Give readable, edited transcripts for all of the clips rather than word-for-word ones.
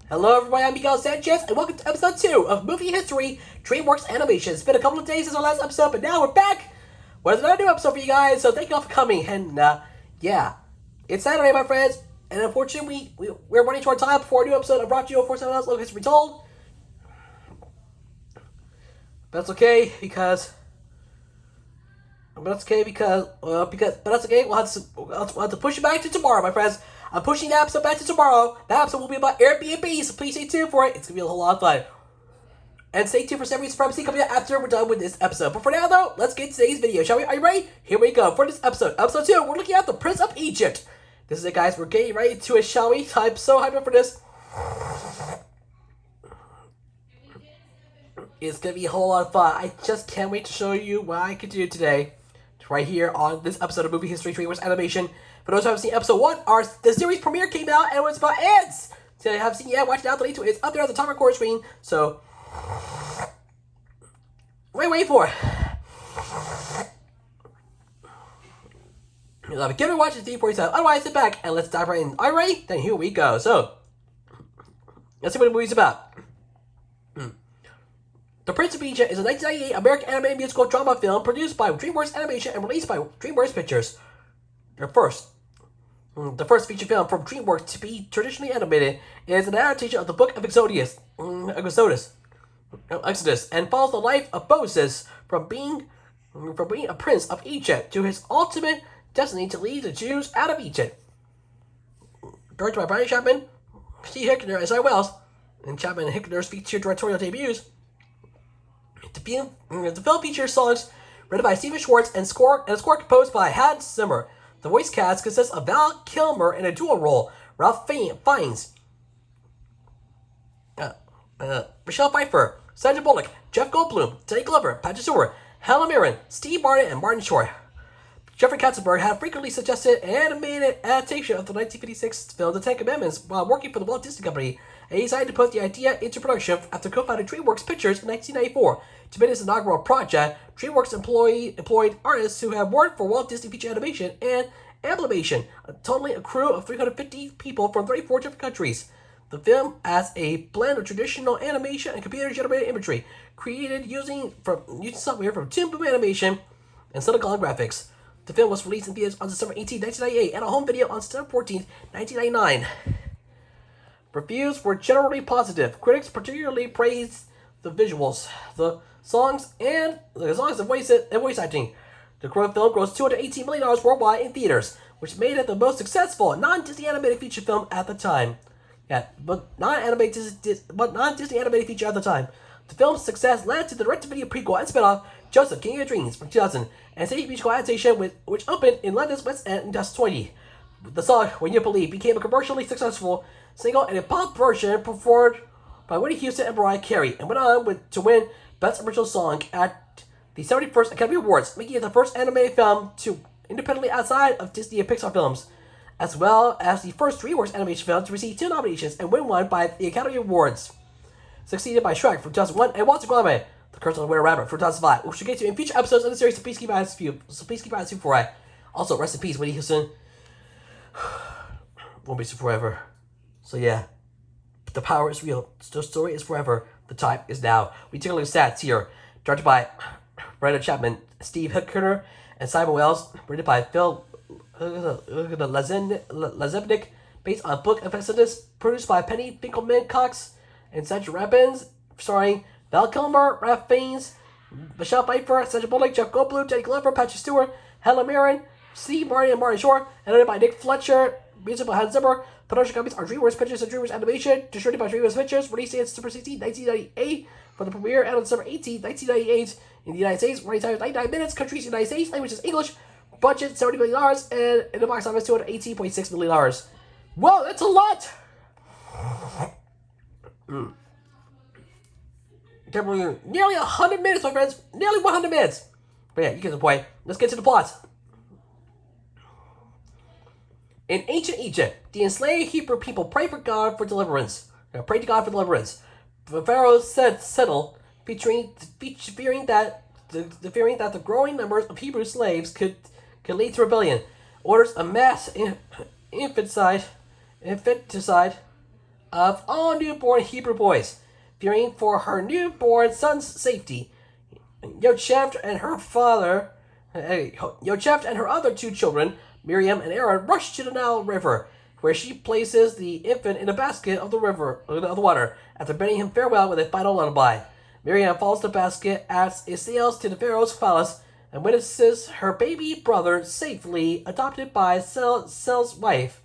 Hello everybody, I'm Miguel Sanchez, and welcome to episode 2 of Movie History, DreamWorks Animation. It's been a couple of days since our last episode, but now we're back with another new episode for you guys, so thank you all for coming, and yeah, it's Saturday, my friends, and unfortunately, we're running short time before a new episode of Brought to You 470 Local History Told. But that's okay, because we'll have to push it back to tomorrow, my friends. I'm pushing that episode back to tomorrow. That episode will be about Airbnb, so please stay tuned for it. It's gonna be a whole lot of fun. And stay tuned for Samurai Supremacy coming out after we're done with this episode. But for now, though, let's get to today's video, shall we? Are you ready? Here we go. For this episode, episode 2, we're looking at the Prince of Egypt. This is it, guys. We're getting right to it, shall we? I'm so hyped up for this. It's gonna be a whole lot of fun. I just can't wait to show you what I can do today. Right here on this episode of Movie History DreamWorks Animation. For those who haven't seen episode 1, the series premiere came out and it was about ants. So if you haven't seen it yet, watch it out. The link to it is up there on the top record screen. So, wait for it. You'll have a give it a watch and see for yourself. Otherwise, sit back and let's dive right in. Are you ready? Then here we go. So, let's see what the movie's about. The Prince of Egypt is a 1998 American animated musical drama film produced by DreamWorks Animation and released by DreamWorks Pictures. The first feature film from DreamWorks to be traditionally animated is an adaptation of the Book of Exodus, and follows the life of Moses from being a prince of Egypt to his ultimate destiny to lead the Jews out of Egypt. Directed by Brian Chapman, Steve Hickner, and Cy Wells, and Chapman and Hickner's feature directorial debuts. The film features songs written by Steven Schwartz and a score composed by Hans Zimmer. The voice cast consists of Val Kilmer in a dual role, Ralph Fiennes, Michelle Pfeiffer, Sandra Bullock, Jeff Goldblum, Danny Glover, Patrick Stewart, Helen Mirren, Steve Martin, and Martin Short. Jeffrey Katzenberg had frequently suggested an animated adaptation of the 1956 film The Ten Commandments while working for the Walt Disney Company, and he decided to put the idea into production after co-founding DreamWorks Pictures in 1994. To begin his inaugural project, DreamWorks employed artists who have worked for Walt Disney Feature Animation and Amlimation, totaling a crew of 350 people from 34 different countries. The film has a blend of traditional animation and computer-generated imagery, created using software from Toon Boom Animation and Silicon Graphics. The film was released in theaters on December 18, 1998, and on home video on September 14, 1999. Reviews were generally positive. Critics particularly praised the visuals, the songs, and voice acting. The film grossed $218 million worldwide in theaters, which made it the most successful non-Disney animated feature film at the time. Non-Disney animated feature at the time. The film's success led to the direct-to-video prequel and spinoff Joseph, King of Dreams from 2000, and stage musical adaptation which opened in London's West End in 2020. The song "When You Believe" became a commercially successful single and a pop version performed by Whitney Houston and Mariah Carey, and went on to win Best Original Song at the 71st Academy Awards, making it the first animated film to independently outside of Disney and Pixar films, as well as the first DreamWorks animation film to receive 2 nominations and win one by the Academy Awards, succeeded by Shrek from 2001 and Walter Gromit, The Curse of the Were Rabbit from 2005, which we'll get to in future episodes of the series, so please keep your eyes peeled for it. Also, rest in peace, Whitney Houston. Won't be so forever. So yeah, the power is real. The story is forever. The time is now. We take a look at stats here. Directed by Brandon Chapman, Steve Hickner, and Simon Wells. Written by Phil Lazebnik, based on Book of Exodus. Produced by Penny Finkelman Cox and Sandra Rabbins. Starring Val Kilmer, Ralph Fiennes, Michelle Pfeiffer, Sandra Bullock, Jeff Goldblum, Danny Glover, Patrick Stewart, Helen Mirren, Steve Martin, and Martin Short. And edited by Nick Fletcher. Music by Hans Zimmer. Production companies are DreamWorks Pictures and DreamWorks Animation. Distributed by DreamWorks Pictures. Released on December 16, 1998. For the premiere and on December 18, 1998. In the United States. Running time 99 minutes. Countries United States. Language is English. Budget $70 million. And in the box office $218.6 million. Whoa, that's a lot! Nearly 100 minutes, my friends. Nearly 100 minutes. But yeah, you get the point. Let's get to the plot. In ancient Egypt, the enslaved Hebrew people prayed to God for deliverance. The Pharaoh settled, fearing that the growing numbers of Hebrew slaves could lead to rebellion. Orders a mass infanticide of all newborn Hebrew boys. Fearing for her newborn son's safety, Yocheved and her father, Yocheved and her other two children, Miriam and Aaron, rush to the Nile River, where she places the infant in a basket of the water, after bidding him farewell with a final lullaby. Miriam follows the basket as it sails to the Pharaoh's palace and witnesses her baby brother safely adopted by Sel's wife,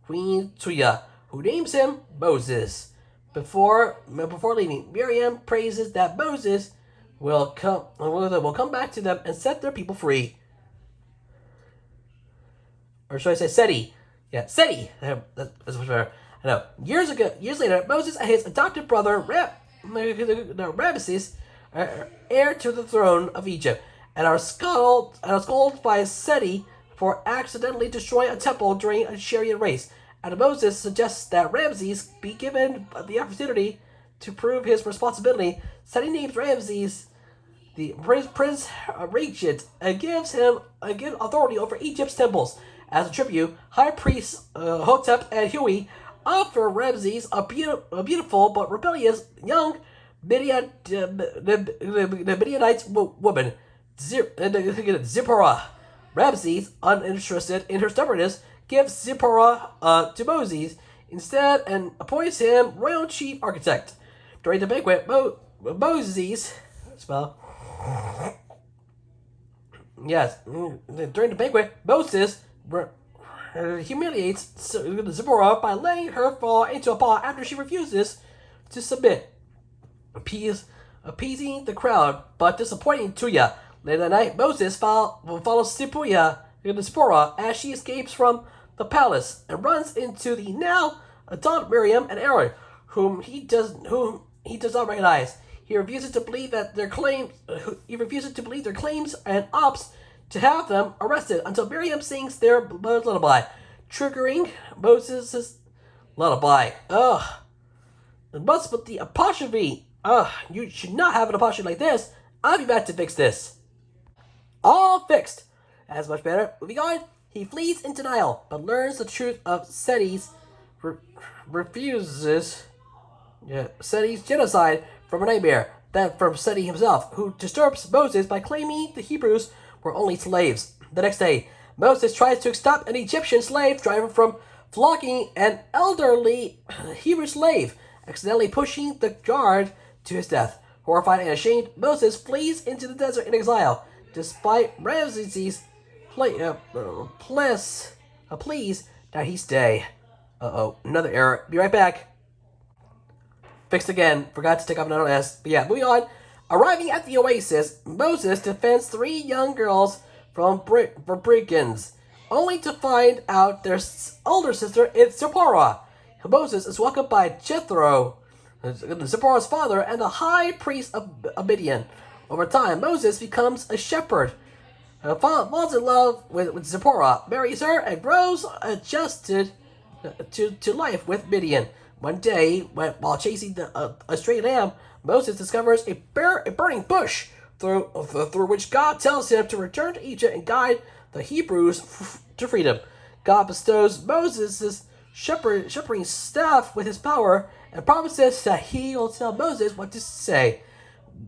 Queen Tuya, who names him Moses. Before leaving, Miriam praises that Moses will come back to them and set their people free. Or should I say SETI? Yeah, SETI. That's much better. I know. Years later, Moses and his adopted brother Ramesses are heir to the throne of Egypt and are scolded by SETI for accidentally destroying a temple during a chariot race. And Moses suggests that Ramses be given the opportunity to prove his responsibility. SETI names Ramses the Prince Regent and gives him authority over Egypt's temples. As a tribute, High Priests Hotep and Huey offer Ramses a beautiful but rebellious young Midianite woman, Zipporah. Ramses, uninterested in her stubbornness, gives Zipporah to Moses instead and appoints him royal chief architect. During the banquet, Moses humiliates Zipporah by letting her fall into a pot after she refuses to submit, appeasing the crowd but disappointing Tuya. Later that night, Moses follows Zipporah as she escapes from the palace and runs into the now adult Miriam and Aaron, whom he does not recognize. He refuses to believe their claims and opts to have them arrested until Miriam sings their lullaby, triggering Moses' lullaby. What's with the apostrophe? You should not have an apostrophe like this. I'll be back to fix this. All fixed. That's much better. Moving on, he flees into denial, but learns the truth of Seti's Seti's genocide from a nightmare, that from Seti himself, who disturbs Moses by claiming the Hebrews were only slaves. The next day, Moses tries to stop an Egyptian slave driver from flogging an elderly Hebrew slave, accidentally pushing the guard to his death. Horrified and ashamed, Moses flees into the desert in exile, despite Ramses' pleas that he stay. Another error. Be right back. Fixed again. Forgot to take off another S. But yeah, moving on. Arriving at the oasis, Moses defends 3 young girls from brigands, only to find out their older sister is Zipporah. Moses is welcomed by Jethro, Zipporah's father, and the high priest of Midian. Over time, Moses becomes a shepherd, falls in love with Zipporah, marries her, and grows adjusted to life with Midian. One day, while chasing a stray lamb, Moses discovers a burning bush through which God tells him to return to Egypt and guide the Hebrews to freedom. God bestows Moses' shepherding staff with his power and promises that he will tell Moses what to say.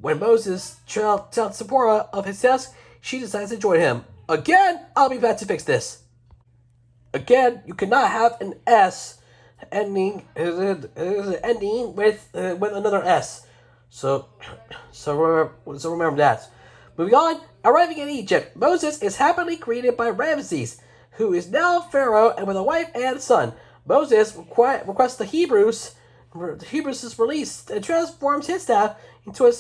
When Moses tells Zipporah of his task, she decides to join him. Again, I'll be back to fix this. Again, you cannot have an S ending with another S. So remember that. Moving on, arriving in Egypt, Moses is happily greeted by Ramses, who is now Pharaoh and with a wife and son. Moses requests the Hebrews' release and transforms his staff into a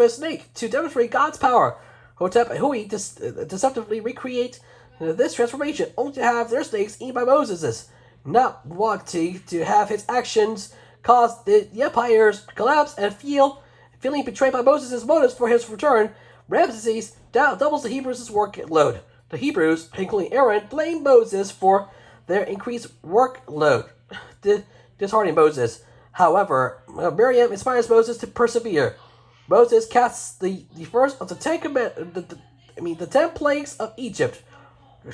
snake to demonstrate God's power. Hotep and Hui deceptively recreate this transformation, only to have their snakes eaten by Moses. Not wanting to have his actions cause the empire's collapse and feeling betrayed by Moses' motives for his return, Ramses doubles the Hebrews' workload. The Hebrews, including Aaron, blame Moses for their increased workload, disheartening Moses. However, Miriam inspires Moses to persevere. Moses casts the first of the 10 plagues of Egypt,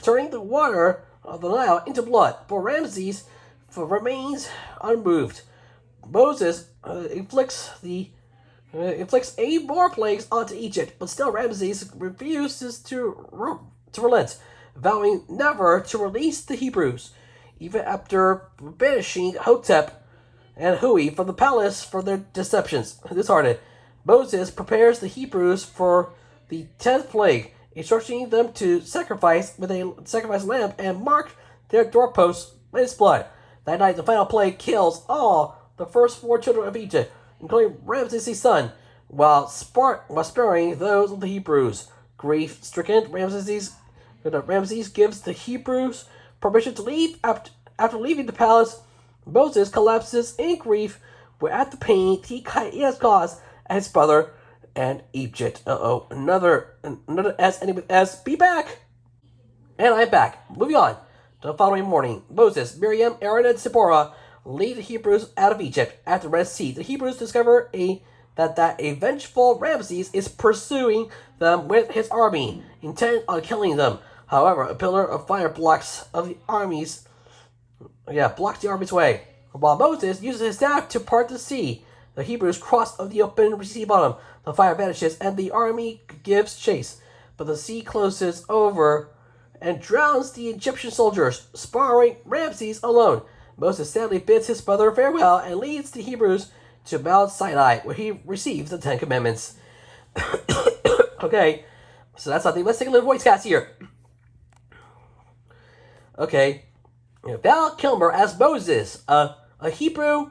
turning the water of the Nile into blood. But Ramses remains unmoved. Moses inflicts 8 more plagues onto Egypt, but still Ramses refuses to relent, vowing never to release the Hebrews, even after banishing Hotep and Hui from the palace for their deceptions. Disheartened, Moses prepares the Hebrews for the 10th plague, instructing them to sacrifice with a sacrifice lamb and mark their doorposts with its blood. That night, the final plague kills all the first 4 children of Egypt, including Ramses' son, while sparing those of the Hebrews. Grief-stricken, Ramses gives the Hebrews permission to leave. After leaving the palace, Moses collapses in grief at the pain he has caused at his brother and Egypt. Another S ending with S. Be back! And I'm back. Moving on. The following morning, Moses, Miriam, Aaron, and Zipporah lead the Hebrews out of Egypt. At the Red Sea, the Hebrews discover that a vengeful Ramses is pursuing them with his army, intent on killing them. However, a pillar of fire blocks the army's way. While Moses uses his staff to part the sea, the Hebrews cross of the open sea bottom. The fire vanishes, and the army gives chase. But the sea closes over and drowns the Egyptian soldiers, sparing Ramses alone. Moses sadly bids his brother farewell and leads the Hebrews to Mount Sinai, where he receives the 10 Commandments. Okay, so that's something. Let's take a little voice cast here. Okay, Val Kilmer as Moses, a Hebrew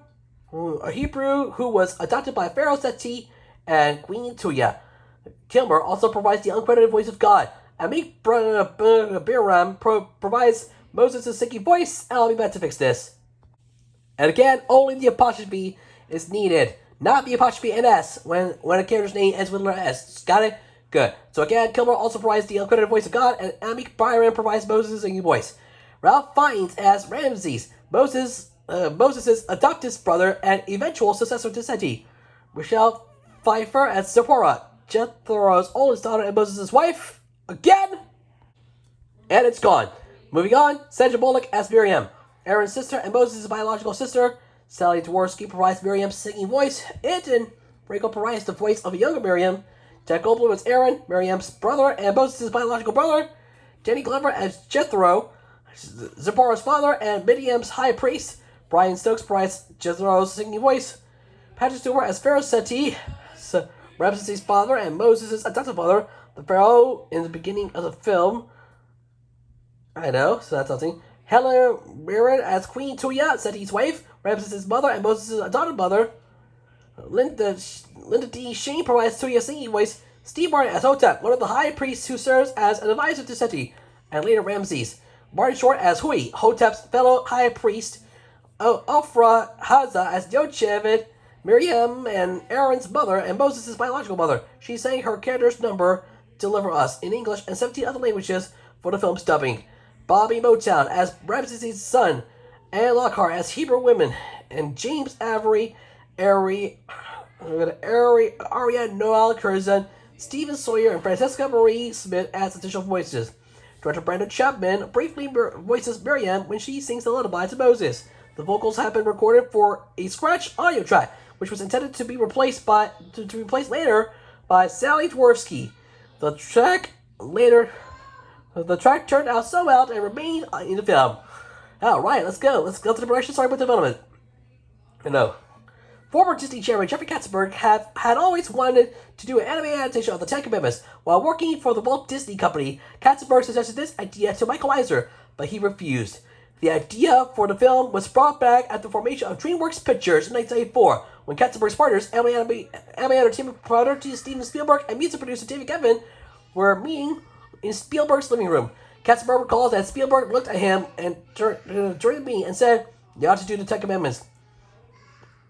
who was adopted by Pharaoh Seti and Queen Tuya. Kilmer also provides the uncredited voice of God. Amik Biram provides Moses' singing voice, and I'll be back to fix this. And again, only the apostrophe is needed, not the apostrophe and S when a character's name ends with letter S. Got it? Good. So again, Kilmer also provides the uncredited voice of God, and Amik Byron provides Moses' singing voice. Ralph Fiennes as Ramses, Moses' adopted brother and eventual successor to Seti. Michelle Pfeiffer as Zipporah, Jethro's oldest daughter and Moses' wife. Again! And it's gone. Moving on, Sandra Bullock as Miriam, Aaron's sister and Moses' biological sister. Sally Dworsky provides Miriam's singing voice. Anton Rachel provides the voice of a younger Miriam. Jack Goldblum as Aaron, Miriam's brother and Moses' biological brother. Jenny Glover as Jethro, Zipporah's father and Midian's high priest. Brian Stokes provides Jethro's singing voice. Patrick Stewart as Pharaoh Seti, Ramses' father and Moses' adopted father. The Pharaoh in the beginning of the film. I know, so that's something. Helen Mirren as Queen Tuya, Seti's wife, Ramses' mother and Moses' adopted mother. Linda D. Shane provides Tuya's singing voice. Steve Martin as Hotep, one of the high priests who serves as an advisor to Seti, and later Ramses. Martin Short as Hui, Hotep's fellow high priest. Ofra Haza as Yocheved, Miriam and Aaron's mother and Moses' biological mother. She sang her character's number, Deliver Us, in English and 17 other languages for the film's dubbing. Bobby Motown as Ramses' son, Anne Lockhart as Hebrew women, and James Avery, Aria Noel Curzon, Stephen Sawyer, and Francesca Marie Smith as additional voices. Director Brandon Chapman briefly voices Miriam when she sings the lullaby to Moses. The vocals have been recorded for a scratch audio track, which was intended to be replaced later by Sally Dworsky. The track turned out so well and remained in the film. Alright, let's go. Let's go to the production starting with development. Former Disney chairman Jeffrey Katzenberg had always wanted to do an anime adaptation of the 10 Commandments. While working for the Walt Disney Company, Katzenberg suggested this idea to Michael Eisner, but he refused. The idea for the film was brought back at the formation of DreamWorks Pictures in 1994, when Katzenberg's partners, anime entertainment producer Steven Spielberg and music producer David Geffen, were meeting in Spielberg's living room. Katzenberg recalls that Spielberg looked at him and during the meeting and said, "You ought to do the 10 Commandments."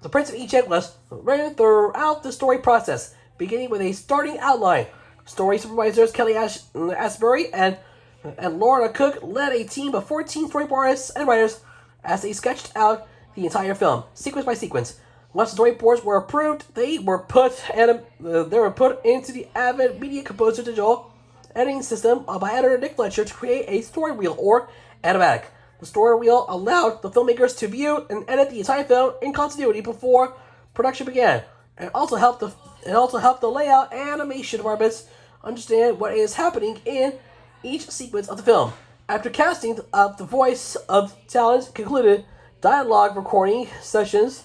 The Prince of Egypt was written throughout the story process, beginning with a starting outline. Story supervisors Kelly Asbury and Lorna Cook led a team of 14 storyboardists and writers as they sketched out the entire film, sequence by sequence. Once the storyboards were approved, they were put into the Avid Media Composer digital editing system by editor Nick Fletcher to create a story reel or animatic. The story wheel allowed the filmmakers to view and edit the entire film in continuity before production began. It also helped the layout and animation departments understand what is happening in each sequence of the film. After casting of the voice of talent concluded, dialogue recording sessions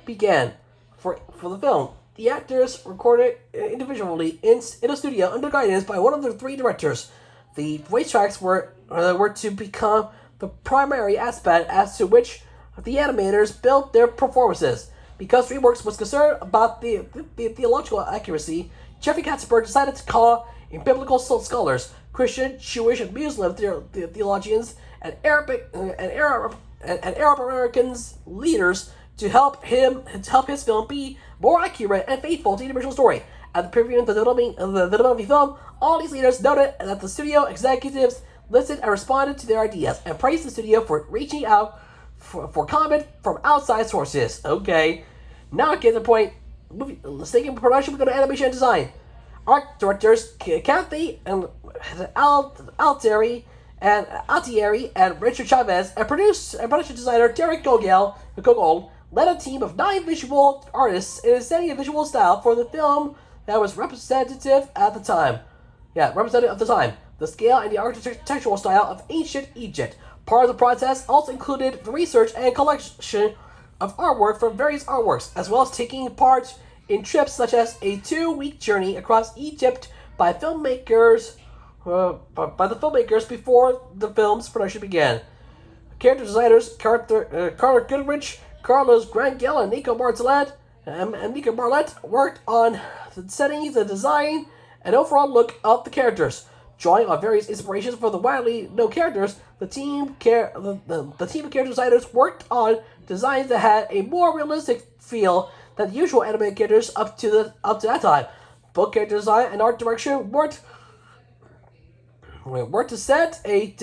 began for the film. The actors recorded individually in a studio under guidance by one of the three directors. The voice tracks were to become the primary aspect as to which the animators built their performances. Because DreamWorks was concerned about the theological accuracy, Jeffrey Katzenberg decided to call in biblical scholars, Christian, Jewish, and Muslim theologians, and Arab Americans leaders to help his film be more accurate and faithful to the original story. At the preview of the development of the film, all these leaders noted that the studio executives listened and responded to their ideas, and praised the studio for reaching out for comment from outside sources. Okay, now get to the point. Let's take in production. We go to animation and design. Art directors Kathy and Altieri and Richard Chavez, and production designer Derek Gogol led a team of 9 visual artists in setting a visual style for the film that was representative at the time. The scale and the architectural style of ancient Egypt. Part of the process also included the research and collection of artwork from various artworks, as well as taking part in trips such as a 2-week journey across Egypt by the filmmakers before the film's production began. Character designers Carter Goodrich, Carlos Grangel, and Nico Marlette worked on the settings, the design, and overall look of the characters. Drawing on various inspirations for the widely known characters, the team of character designers worked on designs that had a more realistic feel than the usual animated characters up to that time. Both character design and art direction worked to set a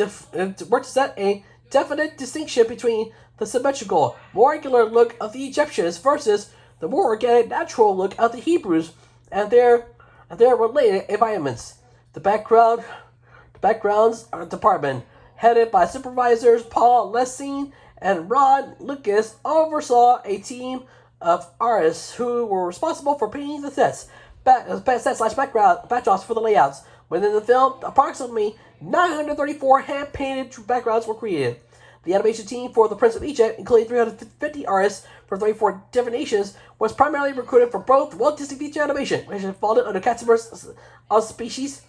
definite distinction between the symmetrical, more angular look of the Egyptians versus the more organic, natural look of the Hebrews and their related environments. The backgrounds department, headed by supervisors Paul Lessing and Ron Lucas, oversaw a team of artists who were responsible for painting the sets, backdrops for the layouts. Within the film, approximately 934 hand-painted backgrounds were created. The animation team for The Prince of Egypt, including 350 artists from 34 different nations, was primarily recruited from both Walt Disney Feature Animation, which followed under Katzenberg's auspices,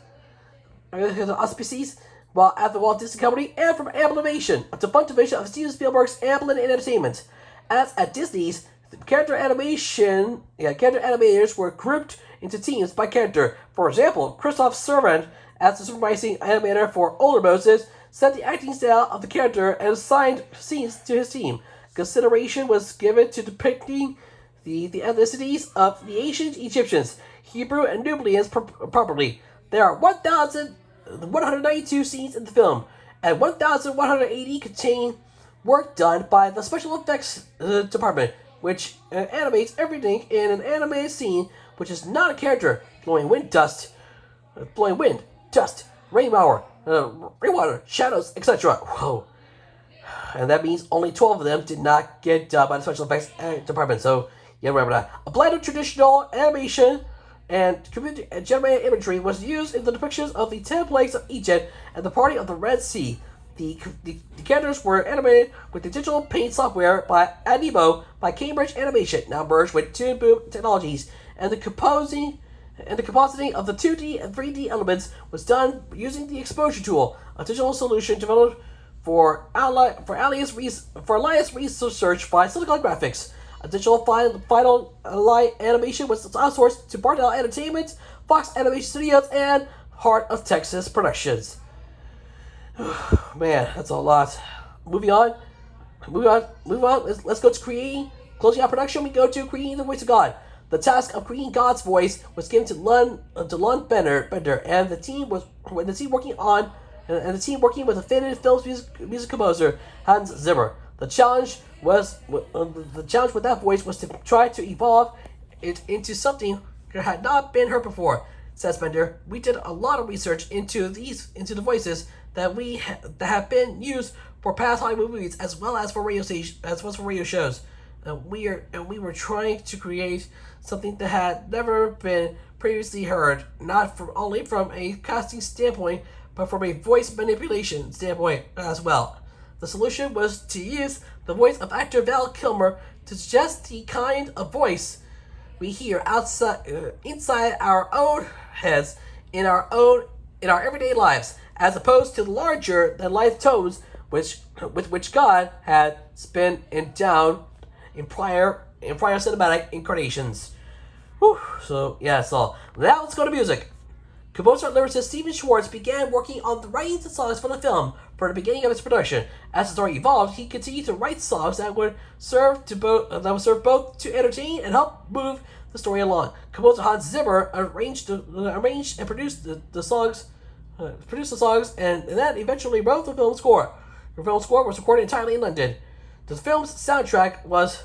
while at the Walt Disney Company, and from Amblin, a defunct division of Steven Spielberg's Amblin Entertainment. As at Disney's, character animators were grouped into teams by character. For example, Christoph Servant, as the supervising animator for Older Moses, set the acting style of the character and assigned scenes to his team. Consideration was given to depicting the ethnicities of the ancient Egyptians, Hebrew, and Nubians properly. There are 1,192 scenes in the film, and 1,180 contain work done by the special effects department, which animates everything in an animated scene which is not a character: blowing wind, dust, rainwater, shadows, etc. Whoa. And that means only 12 of them did not get done by the special effects department, so yeah, remember that. A blend of traditional animation and computer-generated imagery was used in the depictions of the 10 plagues of Egypt and the party of the Red Sea. The characters were animated with the digital paint software by Animo by Cambridge Animation, now merged with Toon Boom Technologies, and the compositing of the 2D and 3D elements was done using the exposure tool, a digital solution developed for Alias Research by Silicon Graphics. A digital final light animation was outsourced to Bartell Entertainment, Fox Animation Studios, and Heart of Texas Productions. Man, that's a lot. Moving on. Let's go to creating. Closing out production, we go to creating the voice of God. The task of creating God's voice was given to Lon Bender, and the team working with the Affinity Films music composer Hans Zimmer. The challenge with that voice was to try to evolve it into something that had not been heard before. Says Bender, we did a lot of research into the voices that have been used for past Hollywood movies as well as for radio shows. We were trying to create something that had never been previously heard, not only from a casting standpoint, but from a voice manipulation standpoint as well. The solution was to use the voice of actor Val Kilmer to suggest the kind of voice we hear inside our own heads in our everyday lives, as opposed to the larger than life tones with which God had been endowed in prior cinematic incarnations. Whew. So now let's go to music. Composer and lyricist Steven Schwartz began working on the writing the songs for the film from the beginning of its production. As the story evolved, he continued to write songs that would serve both to entertain and help move the story along. Composer Hans Zimmer arranged and produced the songs, and then eventually wrote the film score. The film score was recorded entirely in London. The film's soundtrack was.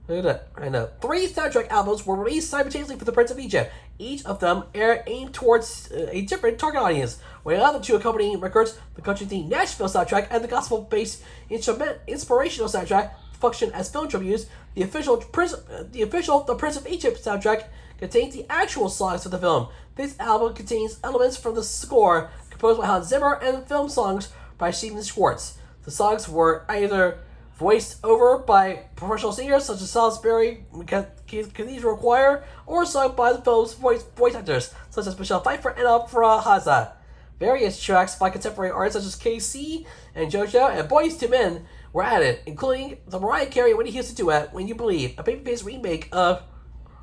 Look at that. 3 soundtrack albums were released simultaneously for The Prince of Egypt. Each of them aimed towards a different target audience. While the other 2 accompanying records, the country-themed Nashville soundtrack and the gospel-based inspirational soundtrack, functioned as film tributes. The official The Prince of Egypt soundtrack contains the actual songs for the film. This album contains elements from the score composed by Hans Zimmer and film songs by Steven Schwartz. The songs were either voiced over by professional singers such as Salisbury Cathedral Choir, or sung by the film's voice actors such as Michelle Pfeiffer and Afra Haza. Various tracks by contemporary artists such as KC and JoJo and Boyz II Men were added, including the Mariah Carey and Whitney Houston duet "When You Believe," a babyface remake of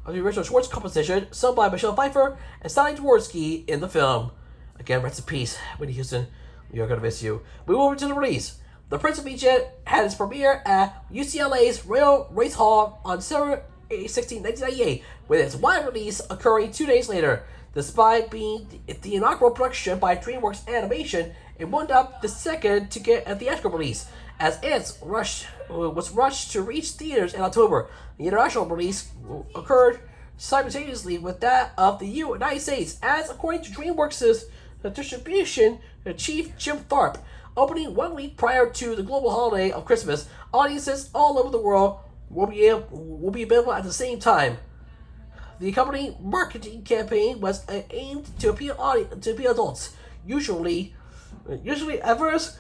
the original Schwartz composition sung by Michelle Pfeiffer and Sally Dworsky in the film. Again, rest in peace, Whitney Houston. We are going to miss you. We move over to the release. The Prince of Egypt had its premiere at UCLA's Royal Race Hall on December 16, 1998, with its wide release occurring 2 days later. Despite being the inaugural production by DreamWorks Animation, it wound up the second to get a theatrical release, as it was rushed to reach theaters in October. The international release occurred simultaneously with that of the United States, as according to DreamWorks' distribution chief Jim Tharp. Opening 1 week prior to the global holiday of Christmas, audiences all over the world will be available at the same time. The accompanying marketing campaign was aimed to appeal adults, usually averse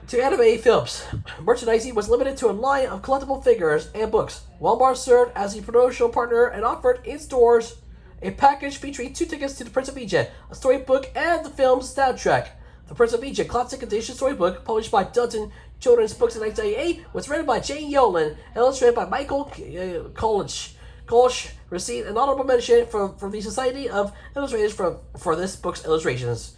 to anime films. Merchandising was limited to a line of collectible figures and books. Walmart served as the promotional partner and offered in stores a package featuring 2 tickets to The Prince of Egypt, a storybook, and the film's soundtrack. The Prince of Egypt classic edition storybook, published by Dutton Children's Books in 1998, was written by Jane Yolen and illustrated by Michael Kolsch. Kolsch received an honorable mention from the Society of Illustrators for this book's illustrations.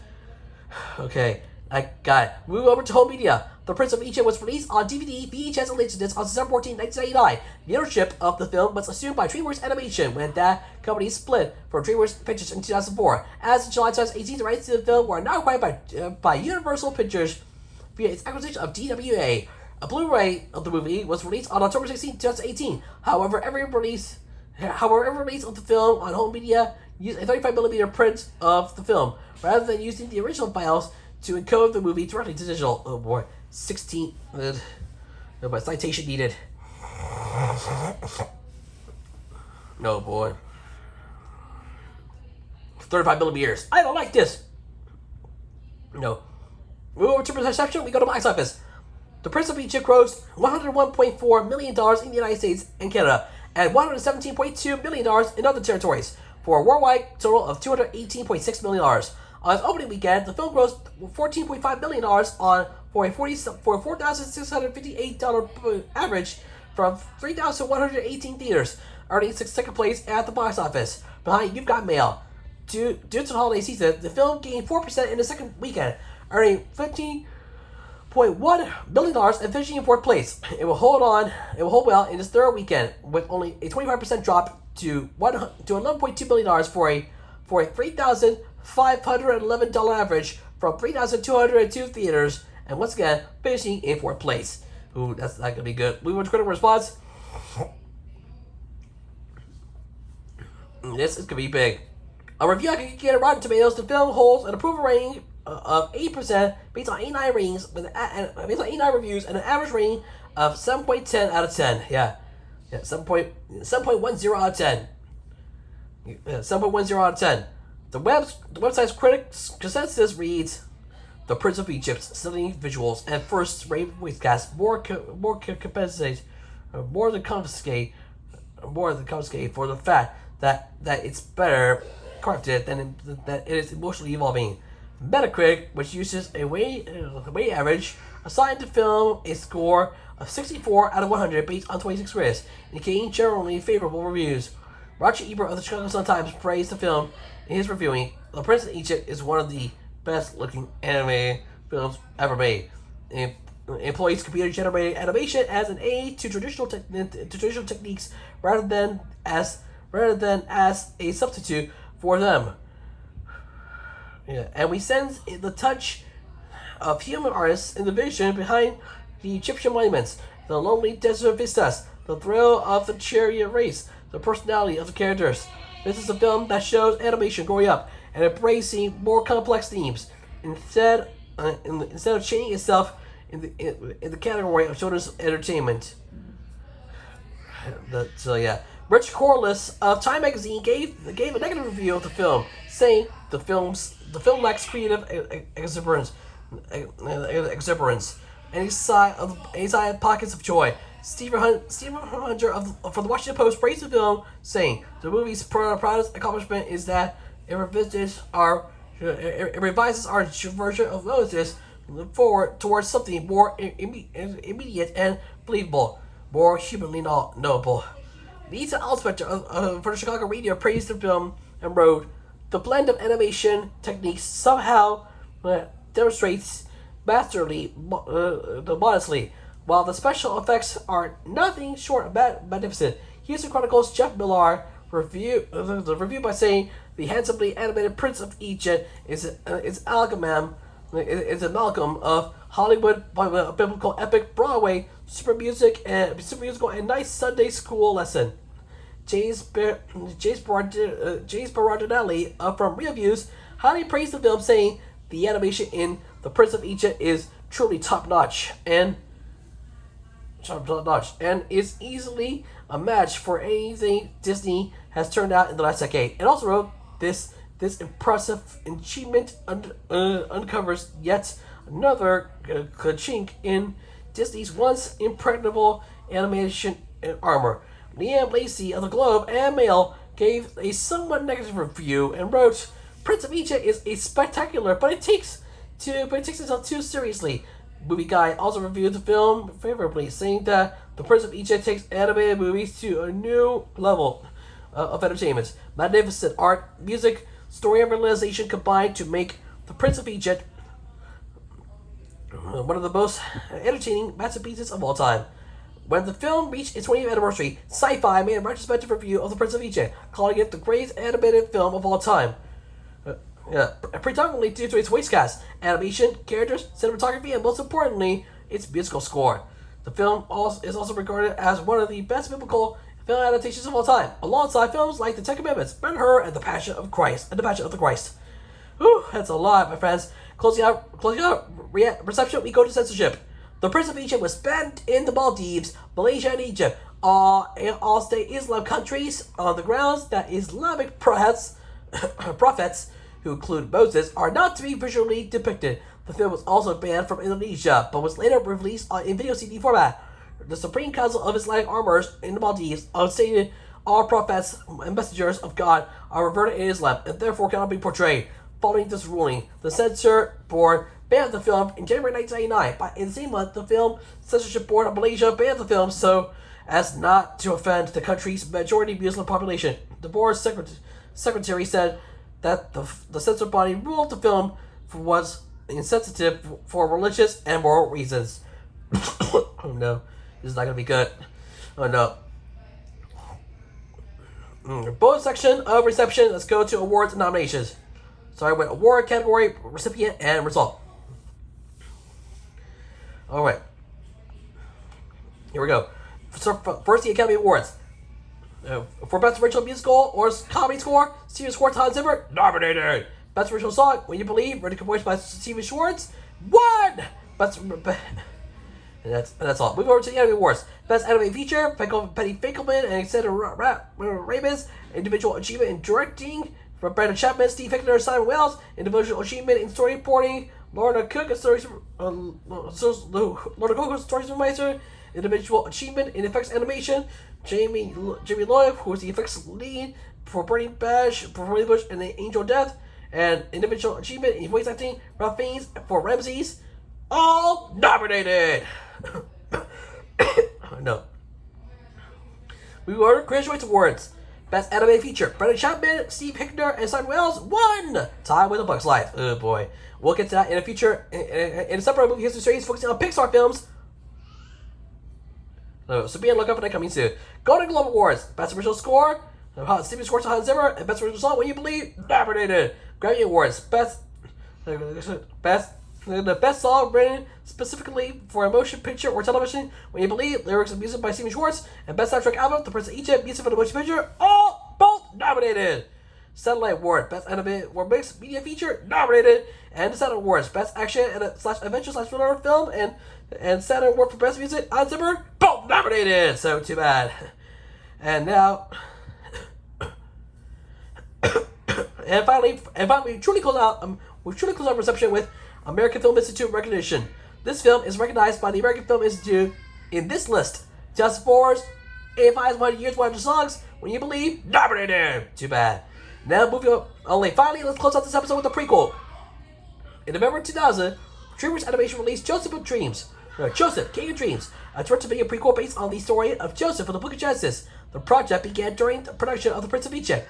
Okay, I got it. Moving over to home media. The Prince of Egypt was released on DVD, VHS, and Laserdisc on December 14, 1999. The ownership of the film was assumed by DreamWorks Animation when that company split from DreamWorks Pictures in 2004. As of July 2018, the rights to the film were now acquired by Universal Pictures via its acquisition of DWA. A Blu-ray of the movie was released on October 16, 2018. However, every release of the film on home media used a 35mm print of the film, rather than using the original files to encode the movie directly to digital. Oh boy. 16. But citation needed. No boy. 35mm. I don't like this. No. Move over to perception. We go to box office. The Prince of Egypt grossed $101.4 million in the United States and Canada, and $117.2 million in other territories, for a worldwide total of $218.6 million. On its opening weekend, the film grossed $14.5 million for a $4,658 average from 3,118 theaters, earning second place at the box office, behind You've Got Mail. Due to the holiday season, the film gained 4% in the second weekend, earning $15.1 million and finishing in fourth place. It will hold well in its third weekend, with only a 25% drop to $11.2 million for a $3,511 average from 3,202 theaters, and once again finishing in fourth place. Ooh, that's not gonna be good. We went to critical response. This is gonna be big. A review I can get at Rotten Tomatoes, the film holds an approval rating of 8% based on 89 ratings, based on 89 reviews, and an average rating of 7.10 out of 10. Yeah, 7.10 out of 10. 7.10 out of 10. The website's critics consensus reads: The Prince of Egypt's stunning visuals and first-rate voice cast more than confiscate for the fact that it's better crafted than that it is emotionally evolving. Metacritic, which uses a weighted average, assigned the film a score of 64 out of 100 based on 26 critics, indicating generally favorable reviews. Roger Ebert of the Chicago Sun-Times praised the film in his reviewing. The Prince of Egypt is one of the best-looking animated films ever made. It employs computer-generated animation as an aid to traditional techniques rather than as a substitute for them. Yeah, and we sense the touch of human artists in the vision behind the Egyptian monuments, the lonely desert vistas, the thrill of the chariot race, the personality of the characters. This is a film that shows animation growing up and embracing more complex themes instead of chaining itself in the category of children's entertainment. Rich Corliss of Time magazine gave a negative review of the film, saying the film lacks creative exuberance, and he sighed pockets of joy. Stephen Hunter from the Washington Post praised the film, saying the movie's proudest accomplishment is that it revises our version of Moses forward towards something more immediate and believable, more humanly knowable. Lisa Alspector for the Chicago Radio praised the film and wrote, "The blend of animation techniques somehow demonstrates masterly, modestly, while the special effects are nothing short of magnificent." Houston Chronicles Jeff Millar the review by saying the handsomely animated Prince of Egypt is an amalgam of Hollywood biblical epic, Broadway super musical and nice Sunday school lesson. James Berardinelli from Reviews highly praised the film, saying the animation in The Prince of Egypt is truly top notch and is easily a match for anything Disney has turned out in the last decade. And also wrote, this impressive achievement uncovers yet another chink in Disney's once impregnable animation armor. Liam Lacey of the Globe and Mail gave a somewhat negative review and wrote, Prince of Egypt is a spectacular, but it takes itself too seriously. Movie Guide also reviewed the film favorably, saying that The Prince of Egypt takes animated movies to a new level of entertainment. Magnificent art, music, story, and realization combined to make The Prince of Egypt one of the most entertaining masterpieces of all time. When the film reached its 20th anniversary, Sci-Fi made a retrospective review of The Prince of Egypt, calling it the greatest animated film of all time. Predominantly due to its voice cast, animation, characters, cinematography, and most importantly, its musical score. The film is also regarded as one of the best biblical film adaptations of all time, alongside films like The Ten Commandments, Ben-Hur, and The Passion of the Christ. Whew, that's a lot, my friends. Closing out reception, we go to censorship. The Prince of Egypt was banned in the Maldives, Malaysia, and Egypt, all state Islam countries, on the grounds that Islamic prophets who include Moses, are not to be visually depicted. The film was also banned from Indonesia, but was later released in video CD format. The Supreme Council of Islamic Armors in the Maldives stated all prophets and messengers of God are reverted in Islam and therefore cannot be portrayed. Following this ruling, the censor board banned the film in January 1999. But in the same month, the film censorship board of Malaysia banned the film so as not to offend the country's majority Muslim population. The board's secretary said that the censor body ruled the film was insensitive for religious and moral reasons. Oh no, this is not gonna be good. Oh no. Bonus section of reception. Let's go to awards and nominations. Starting with award category, recipient, and result. Alright. Here we go. So first, the Academy Awards. For Best Original Musical or Comedy Score, Series score, Hans Zimmer, nominated. Best Original Song, When You Believe, written and composed by Steven Schwartz, won! And that's all. Moving over to the Anime Awards. Best Anime Feature, Penny Finkelman and Sandra Ramis. Individual Achievement in Directing from Brandon Chapman, Steve Fickner, Simon Wells. Individual Achievement in Storyboarding, Lorna Cook, Story Supervisor. Individual Achievement in Effects Animation, Jamie Lloyd, who was the effects lead for Burning Bush, and the Angel Death. And individual achievement in voice acting, Ralph Fiennes for Ramses. All nominated! No. We were Critics' Choice Awards. Best Anime Feature, Brendan Chapman, Steve Hickner, and Simon Wells won! Tied with A Bug's Life. Oh boy. We'll get to that in a future, in a separate movie history series focusing on Pixar films. So be on the lookout for that coming soon. Golden Globe Awards, Best Original Score, Steven Schwartz and Hans Zimmer, and Best Original Song, When You Believe, nominated. Grammy Awards, the best song written specifically for a motion picture or television, When You Believe, lyrics and music by Steven Schwartz, and Best Soundtrack Album, The Prince of Egypt, music for the motion picture, all both nominated. Satellite Award, Best Animated or Mixed Media Feature, nominated. And the Saturn Awards, Best Action and Adventure Thriller Film, and Saturn Award for Best Music, Hans Zimmer, both nominated. So too bad. And now, and finally, we truly close out reception with American Film Institute recognition. This film is recognized by the American Film Institute in this list: Just Fours, AFI's 100 Years, 100 Songs, When You Believe, nominated. Too bad. Now moving on. Finally, let's close out this episode with a prequel. In November 2000, DreamWorks Animation released Joseph, King of Dreams, a direct-to-video prequel based on the story of Joseph from the Book of Genesis. The project began during the production of The Prince of Egypt,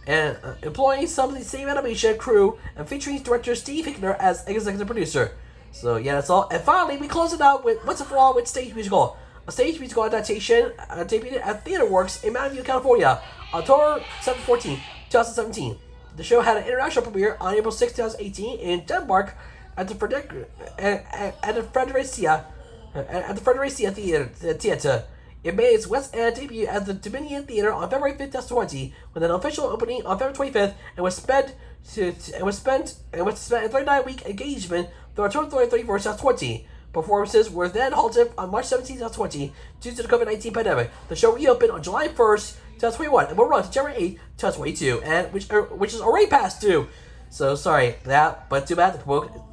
and employing some of the same animation crew and featuring director Steve Hickner as executive producer. So yeah, that's all. And finally, we close it out with Once and For All with Stage Musical, a stage musical adaptation debuted at TheaterWorks in Mountain View, California, October 14, 2017. The show had an international premiere on April 6, 2018 in Denmark at the Fredericia Theater. It made its West End debut at the Dominion Theater on February 5, 2020, with an official opening on February 25th, and was spent a 39-week engagement through October 31st, 2020. Performances were then halted on March 17, 2020 due to the COVID-19 pandemic. The show reopened on July 1st, 2021, and will run to January 8, 2022, and which is already past due. So sorry for that, but too bad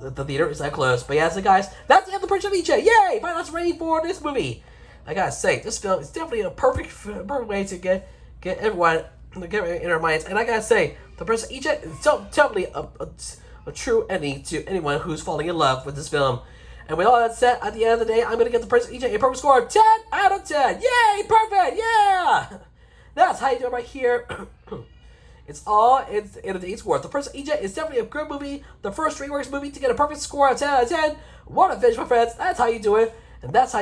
the theater is now closed. But yeah, so guys, that's the end of The Prince of Egypt. Yay! Final rating for this movie. I gotta say, this film is definitely a perfect way to get everyone in their minds. And I gotta say, The Prince of Egypt is totally a true ending to anyone who's falling in love with this film. And with all that said, at the end of the day, I'm gonna give The Prince of Egypt a perfect score of 10 out of 10. Yay! Perfect! Yeah! That's how you do it right here. It's in a day's worth. The Prince of Egypt is definitely a good movie. The first DreamWorks movie to get a perfect score of 10 out of 10. What a finish, my friends. That's how you do it. And that's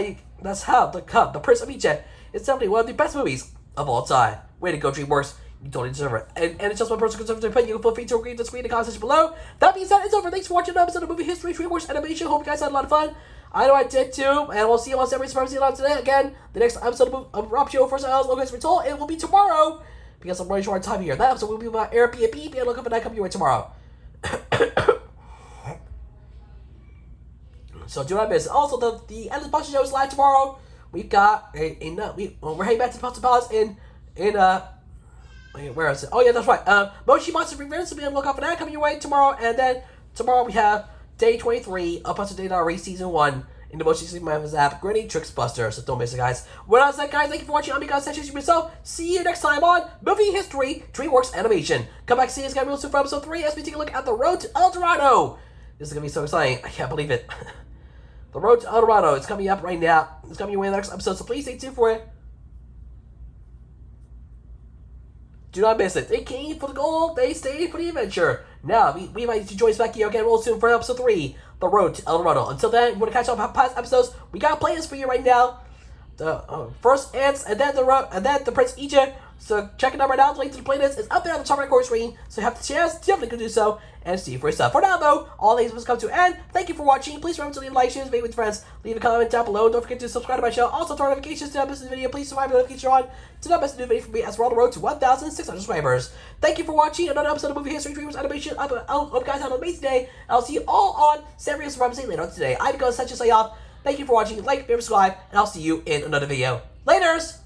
how the Prince of Egypt is definitely one of the best movies of all time. Way to go, DreamWorks. You totally deserve it. And it's just my personal conservative opinion. You can feel free to agree, disagree in the comment section below. That being said, it's over. Thanks for watching another episode of Movie History DreamWorks Animation. Hope you guys had a lot of fun. I know I did too. And we'll see you on Saturday, today. Again, the next episode of Rob Show First Hours, Logan's Retold, it will be tomorrow. Because I'm running short on time here. That episode will be about Airbnb. Be on the lookout for that coming your way tomorrow. So do not miss. Also, the end of the Pasta Show is live tomorrow. We've got we're heading back to the Pasta Palace in where is it? Oh yeah, that's right. Mochi Monster Revenge. So be on the lookout for that coming your way tomorrow. And then tomorrow we have day 23 of Pasta Day Race Season 1 in the most recent Memphis app, Granny Tricks Buster. So don't miss it, guys. What else, guys? Thank you for watching. I'm Miguel Sanchez myself. See you next time on Movie History DreamWorks Animation. Come back, see us again real soon for episode 3 as we take a look at the road to El Dorado. This is gonna be so exciting. I can't believe it. The road to El Dorado. It's coming up right now. It's coming your way in the next episode. So please stay tuned for it. Do not miss it. They came for the goal. They stayed for the adventure. Now, we invite you to join us back here again real soon for episode 3, The Road to El Dorado. Until then, you want to catch up on past episodes, we got playlists for you right now. The first Ants, and then The Prince of Egypt, So check it out right now. The link to the playlist is up there on the top right corner screen. So you have the chance, definitely can do so and see for yourself. For now, though, all these must come to an end. Thank you for watching. Please remember to leave a like, share this video with friends, leave a comment down below. Don't forget to subscribe to my channel. Also, turn on notifications to not miss the video. Please subscribe to the notification on to not miss the new video from me as we're on the road to 1,600 subscribers. Thank you for watching another episode of Movie History DreamWorks Animation. I hope you guys have an amazing day. And I'll see you all on San Supremacy later on today. I'm going to set you off. Thank you for watching. Like, favorite, subscribe, and I'll see you in another video. Laters!